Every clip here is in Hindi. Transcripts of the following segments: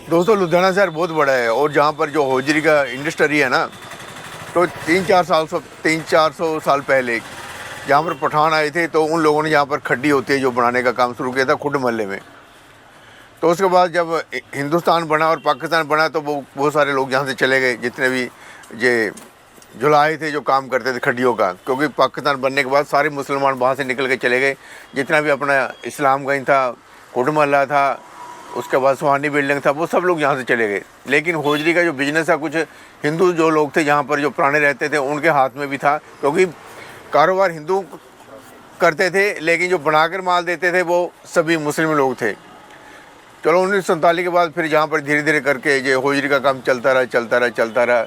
दोस्तों लुधियाना शहर बहुत बड़ा है और जहाँ पर जो होजरी का इंडस्ट्री है ना, तो 300-400 साल पहले जहाँ पर पठान आए थे तो उन लोगों ने यहाँ पर खड्डी होती है जो बनाने का काम शुरू किया था खुड मोहल्ले में। तो उसके बाद जब हिंदुस्तान बना और पाकिस्तान बना तो वो बहुत सारे लोग यहाँ से चले गए, जितने भी ये जुलाहे थे जो काम करते थे खड्डियों का, क्योंकि पाकिस्तान बनने के बाद सारे मुसलमान वहाँ से निकल के चले गए। जितना भी अपना इस्लामगंज था, खुड मोहल्ला था, उसके बाद सुहानी बिल्डिंग था, वो सब लोग यहाँ से चले गए। लेकिन होजरी का जो बिज़नेस था, कुछ हिंदू जो लोग थे यहाँ पर जो पुराने रहते थे उनके हाथ में भी था, क्योंकि कारोबार हिंदू करते थे लेकिन जो बनाकर माल देते थे वो सभी मुस्लिम लोग थे। चलो 1947 के बाद फिर जहाँ पर धीरे धीरे करके ये होजरी का काम चलता रहा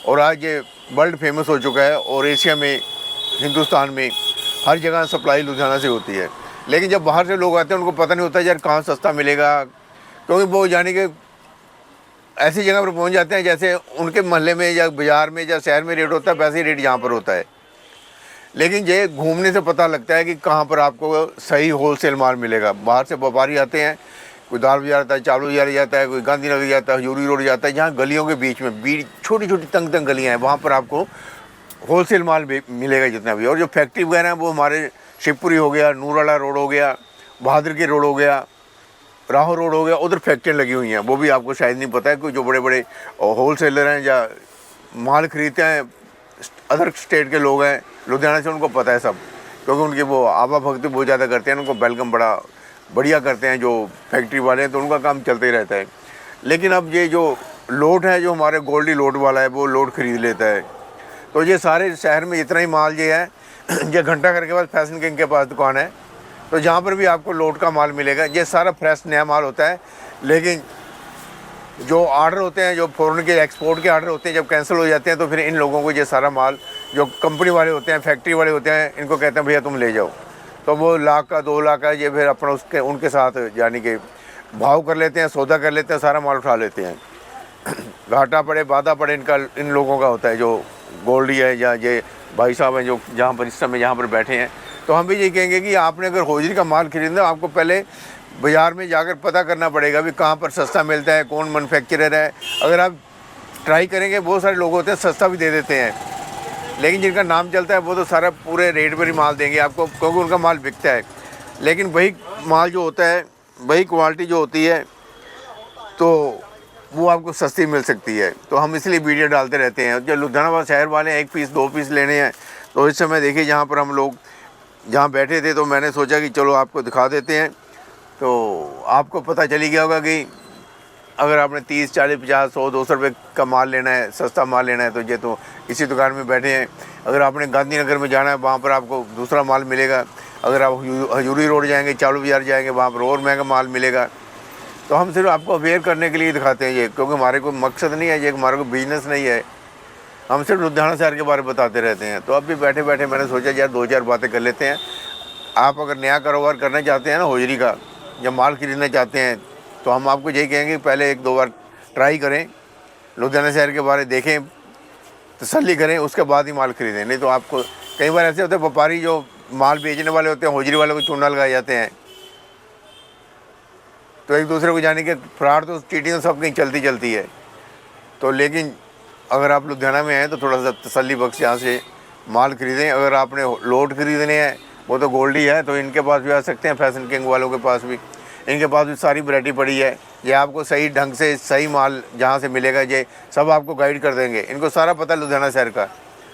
और आज ये वर्ल्ड फेमस हो चुका है और एशिया में, हिंदुस्तान में हर जगह सप्लाई लुधियाना से होती है। लेकिन जब बाहर से लोग आते हैं उनको पता नहीं होता यार कहाँ सस्ता मिलेगा, क्योंकि वो यानी कि ऐसी जगह पर पहुंच जाते हैं जैसे उनके मोहल्ले में या बाज़ार में या शहर में रेट होता है वैसे ही रेट यहाँ पर होता है। लेकिन ये घूमने से पता लगता है कि कहाँ पर आपको सही होलसेल माल मिलेगा। बाहर से व्यापारी आते हैं, कोई दाल बाजार जाता है, चावल बाजार जाता है, कोई गांधीनगर जाता है, हजूरी रोड जाता है, जहाँ गलियों के बीच में छोटी छोटी तंग तंग गलियाँ हैं, वहाँ पर आपको होलसेल माल मिलेगा जितना भी। और जो फैक्ट्री वगैरह हैं वो हमारे शिवपुरी हो गया, नूरवाला रोड हो गया, बहादुर के रोड हो गया, राहो रोड हो गया, उधर फैक्ट्रियाँ लगी हुई हैं। वो भी आपको शायद नहीं पता है, कोई जो बड़े बड़े होलसेलर हैं या माल खरीदते हैं अदर स्टेट के लोग हैं लुधियाना से, उनको पता है सब, क्योंकि उनकी वो आवा भक्ति बहुत ज़्यादा करते हैं, उनको वेलकम बड़ा बढ़िया करते हैं जो फैक्ट्री वाले हैं, तो उनका काम चलता ही रहता है। लेकिन अब ये जो लोड है, जो हमारे गोल्डी लोड वाला है, वो लोड खरीद लेता है। तो ये सारे शहर में इतना ही माल ये है, ये घंटा घर के पास फैशन किंग के पास दुकान है, तो जहाँ पर भी आपको लोड का माल मिलेगा। ये सारा फ्रेश नया माल होता है। लेकिन जो ऑर्डर होते हैं, जो फॉरेन के एक्सपोर्ट के ऑर्डर होते हैं, जब कैंसिल हो जाते हैं तो फिर इन लोगों को ये सारा माल जो कंपनी वाले होते हैं, फैक्ट्री वाले होते हैं, इनको कहते हैं भैया तुम ले जाओ। तो वो लाख का 2 लाख का ये फिर अपना उसके उनके साथ यानी कि भाव कर लेते हैं, सौदा कर लेते हैं, सारा माल उठा लेते हैं। घाटा पड़े बाधा पड़े इनका, इन लोगों का होता है, जो गोल्डी है या ये भाई साहब हैं जो जहाँ पर इस समय यहाँ पर बैठे हैं। तो हम भी यही कहेंगे कि आपने अगर होजरी का माल खरीदना, आपको पहले बाज़ार में जाकर पता करना पड़ेगा भी कहाँ पर सस्ता मिलता है, कौन मैन्युफैक्चरर है। अगर आप ट्राई करेंगे, बहुत सारे लोग होते हैं सस्ता भी दे देते हैं, लेकिन जिनका नाम चलता है वो तो सारा पूरे रेट पर ही माल देंगे आपको, क्योंकि उनका माल बिकता है। लेकिन वही माल जो होता है, वही क्वालिटी जो होती है, तो वो आपको सस्ती मिल सकती है। तो हम इसलिए वीडियो डालते रहते हैं। जो लुधियाना शहर वाले 1 पीस 2 पीस लेने हैं, तो इस समय देखिए जहाँ पर हम लोग जहाँ बैठे थे, तो मैंने सोचा कि चलो आपको दिखा देते हैं। तो आपको पता चली गया होगा कि अगर आपने 30, 40, 50, 100, 200 रुपये का माल लेना है, सस्ता माल लेना है, तो ये तो इसी दुकान में बैठे हैं। अगर आपने गांधीनगर में जाना है, वहाँ पर आपको दूसरा माल मिलेगा। अगर आप हजूरी रोड जाएंगे, चावल बाजार जाएंगे, वहाँ पर और महंगा माल मिलेगा। तो हम सिर्फ आपको अवेयर करने के लिए दिखाते हैं ये, क्योंकि हमारे कोई मकसद नहीं है, ये हमारा कोई बिजनेस नहीं है। हम सिर्फ लुधियाना शहर के बारे में बताते रहते हैं। तो अब भी बैठे बैठे मैंने सोचा यार 2-4 बातें कर लेते हैं। आप अगर नया कारोबार करना चाहते हैं ना होजरी का, या माल खरीदना चाहते हैं, तो हम आपको यही कहेंगे पहले 1-2 बार ट्राई करें, लुधियाना शहर के बारे देखें, तसल्ली करें, उसके बाद ही माल खरीदें। नहीं तो आपको कई बार ऐसे होते हैं व्यापारी जो माल बेचने वाले होते हैं, होजरी वालों को चूना लगाए जाते हैं, तो एक दूसरे को जाने के फ्रॉड तो चीटिंग तो सब कहीं चलती है। तो लेकिन अगर आप लुधियाना में हैं तो थोड़ा सा तसल्ली बख्श यहाँ से माल खरीदें। अगर आपने लोड खरीदने हैं, वो तो गोल्डी है, तो इनके पास भी आ सकते हैं, फैशन किंग वालों के पास भी, इनके पास भी सारी वैरायटी पड़ी है। ये आपको सही ढंग से सही माल जहाँ से मिलेगा, ये सब आपको गाइड कर देंगे। इनको सारा पता है लुधियाना शहर का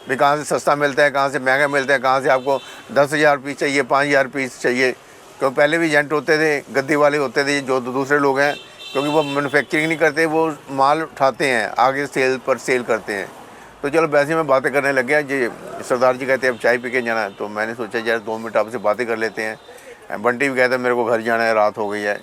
भी कहाँ से सस्ता मिलता है, कहाँ से महंगा मिलता है, कहाँ से आपको 10,000 पीस चाहिए, 5,000 पीस चाहिए। तो पहले भी एजेंट होते थे, गद्दी वाले होते थे, जो दूसरे लोग हैं, क्योंकि वो मैन्युफैक्चरिंग नहीं करते, वो माल उठाते हैं आगे सेल पर सेल करते हैं। तो चलो वैसे मैं बातें करने लग गया। जी सरदार जी कहते हैं अब चाय पी के जाना है, तो मैंने सोचा यार 2 मिनट आपसे बातें कर लेते हैं। बंटी भी कहता है मेरे को घर जाना है, रात हो गई है।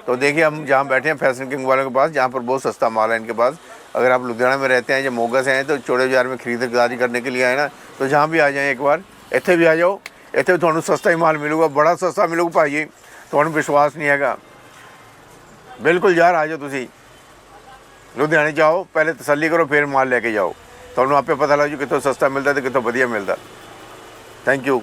तो देखिए हम जहाँ बैठे हैं फैशन किंग वालों के पास, जहाँ पर बहुत सस्ता माल है इनके पास। अगर आप लुधियाना में रहते हैं या मोगा से हैं, तो चौड़े बाजार में खरीदारी करने के लिए आए ना, तो जहाँ भी आ जाएँ एक बार, इतने भी आ जाओ, इतने थोड़ा सस्ता ही माल मिलूगा, बड़ा सस्ता मिलूगा भाई, थोड़ा विश्वास नहीं हैगा। बिल्कुल यार आ जाओ, तुसी लुधियाने जाओ, पहले तसल्ली करो, फिर माल लेके जाओ, तो आपे पता लग जू कितों सस्ता मिलता है तो कितों वधिया मिलता। Thank you.